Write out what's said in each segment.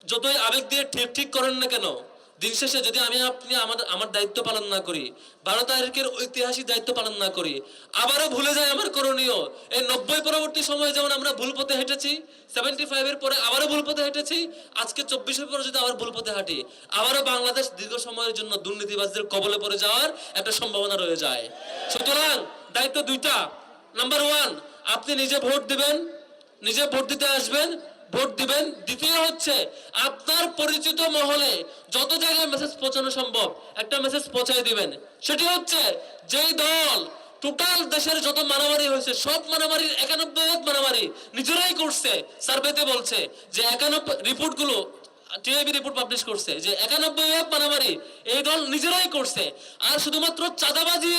যতই আবেগ দিয়ে ঠিক ঠিক করেন না কেন, দিন শেষে যদি আপনি আমার দায়িত্ব পালন না করি, 12 তারিখের ঐতিহাসিক দায়িত্ব পালন না করি, আবারও ভুলে যায় আমার করণীয়। এই 90 পরবর্তী সময়ে যেমন আমরা ভুল পথে হেঁটেছি, 75 এর পরে আবারও ভুল পথে হেঁটেছি, আজকে 24 এর পরে যদি আবার ভুল পথে হাঁটি, আবারও বাংলাদেশ দীর্ঘ সময়ের জন্য দুর্নীতিবাজদের কবলে পড়ে যাওয়ার একটা সম্ভাবনা রয়ে যায়। সুতরাং দায়িত্ব দুইটা। নাম্বার 1, আপনি নিজে ভোট দিবেন, নিজে ভোট দিতে আসবেন, ভোট দিবেন। দ্বিতীয় হচ্ছে আপনার পরিচিত মহলে যত জায়গায় মেসেজ পৌঁছানো সম্ভব একটা মেসেজ পৌঁছায় দিবেন। সেটি হচ্ছে যেই দল টোটাল দেশের যত মারামারি হয়েছে সব মারামারির 91 মারামারি নিজেরাই করছে, সার্ভেতে বলছে যে 91 রিপোর্টগুলো টিআইবি রিপোর্ট পাবলিশ করছে যে 91 মারামারি এই দল নিজেরাই করছে। আর শুধুমাত্র চাঁদাবাজি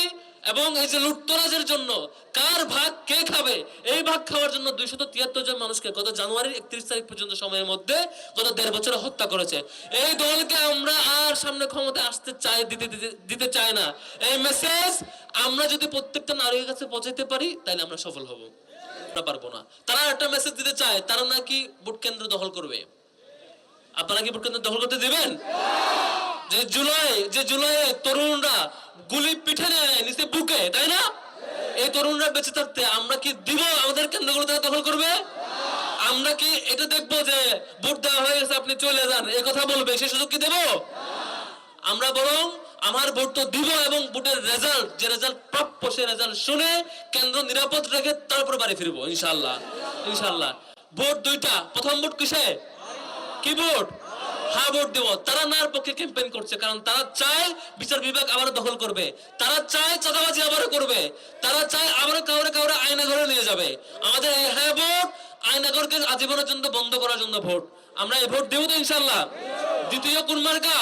এবং এই যে লুটতরাজের জন্য কার ভাগ কে খাবে, এই ভাগ খাওয়ার জন্য 273 জন মানুষকে গত জানুয়ারির 31 তারিখ পর্যন্ত সময়ের মধ্যে গত 1.5 বছরে হত্যা করেছে। এই দলকে আমরা আর সামনে ক্ষমতায় আসতে চাই দিতে চাই না। এই মেসেজ আমরা যদি প্রত্যেকটা নারীর কাছে পৌঁছাতে পারি তাহলে আমরা সফল হব। আমরা পারবো না। তারা একটা মেসেজ দিতে চায়, তারা নাকি ভোট কেন্দ্র দখল করবে। আপনারা কি ভোট কেন্দ্র দখল করতে দিবেন? যে জুলাই তরুণরা গুলি পিঠে নেয় নিচে বুকে, তাই না? এই তরুণরা বেঁচে থাকতে আমরা কি দিব আমাদের কেন্দ্রগুলো তারা দখল করবে? আমরা কি এটা দেখবো যে ভোট দেওয়া হয়ে গেছে আপনি চলে যান এই কথা বলবে, সে সুযোগ কি দেব? আমরা বরং আমার ভোট তো দিব এবং ভোটের রেজাল্ট, যে রেজাল্ট প্রাপ্য সে রেজাল্ট শুনে কেন্দ্র নিরাপদ রেখে তারপর বাড়ি ফিরবো ইনশাআল্লাহ। ইনশাআল্লাহ। ভোট দুইটা। প্রথম ভোট কিসে? কি ভোট? হ্যাঁ ভোট দেব। তারা নার পক্ষে ক্যাম্পেইন করছে, কারণ তারা চায় বিচার বিভাগ আবার দখল করবে, তারা চায় চাঁদাবাজি আবার করবে, তারা চায় আবার কাউরে আয়নাঘরে নিয়ে যাবে। আমাদের এই হ্যাঁ ভোট আয়নাঘরকে আজীবনের জন্য বন্ধ করার জন্য ভোট। আমরা এই ভোট দেব তো ইনশাআল্লাহ। দ্বিতীয় কোন মার্কা?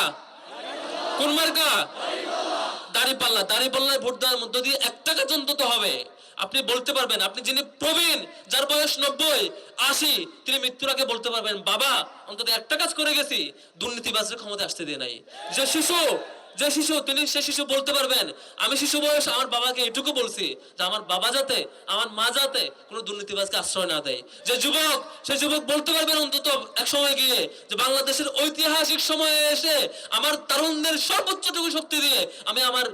কোন মার্কা? দাঁড়িপাল্লা। দাঁড়িপাল্লায় ভোট দেওয়ার মধ্য দিয়ে 1 টাকা অন্তত হবে। আপনি বলতে পারবেন, আপনি যিনি প্রবীণ, যার বয়স 90, 80, তিনি মৃত্যুর আগে বলতে পারবেন বাবা অন্তত একটা কাজ করে গেছি, দুর্নীতিবাজদের ক্ষমতা আসতে দিয়ে নাই। যে শিশু তিনি সে শিশু বলতে পারবেন আমি শিশু বয়স আমার বাবাকে এটুকু বলছি যে আমার বাবা যাতে, আমার মা যাতে কোনো দুর্নীতিবাজকে আশ্রয় না দেয়। যে যুবক, সে যুবক বলতে পারবেন অন্তত এক সময় গিয়ে যে বাংলাদেশের ঐতিহাসিক সময়ে এসে আমার তরুণদের সর্বোচ্চটুকু শক্তি দিয়ে আমি আমার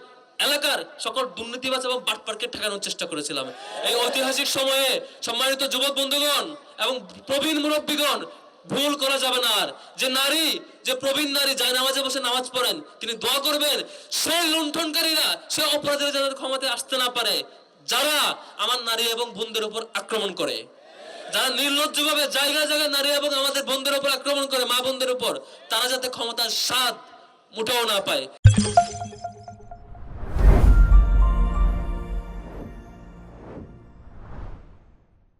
এলাকার সকল দুর্নীতিবাজ এবং বাটপারকে ঠেকানোর চেষ্টা করেছিলাম। এই ঐতিহাসিক সময়ে সম্মানিত যুবক বন্ধুগণ এবং প্রবীণ মুরব্বীগণ, ভুল করা যাবে না। আর যে নারী, যে প্রবীণ নারী যায় নামাজে বসে নামাজ পড়েন, তিনি দোয়া করবেন সেই লুণ্ঠনকারীরা, সে অপরাধীরা যাদের ক্ষমতায় আসতে না পারে, যারা আমার নারী এবং বোনদের উপর আক্রমণ করে, যারা নির্লজ্জভাবে জায়গায় জায়গায় নারী এবং আমাদের বোনদের উপর আক্রমণ করে, মা বোনদের উপর, তারা যাতে ক্ষমতার স্বাদ মুঠেও না পায়।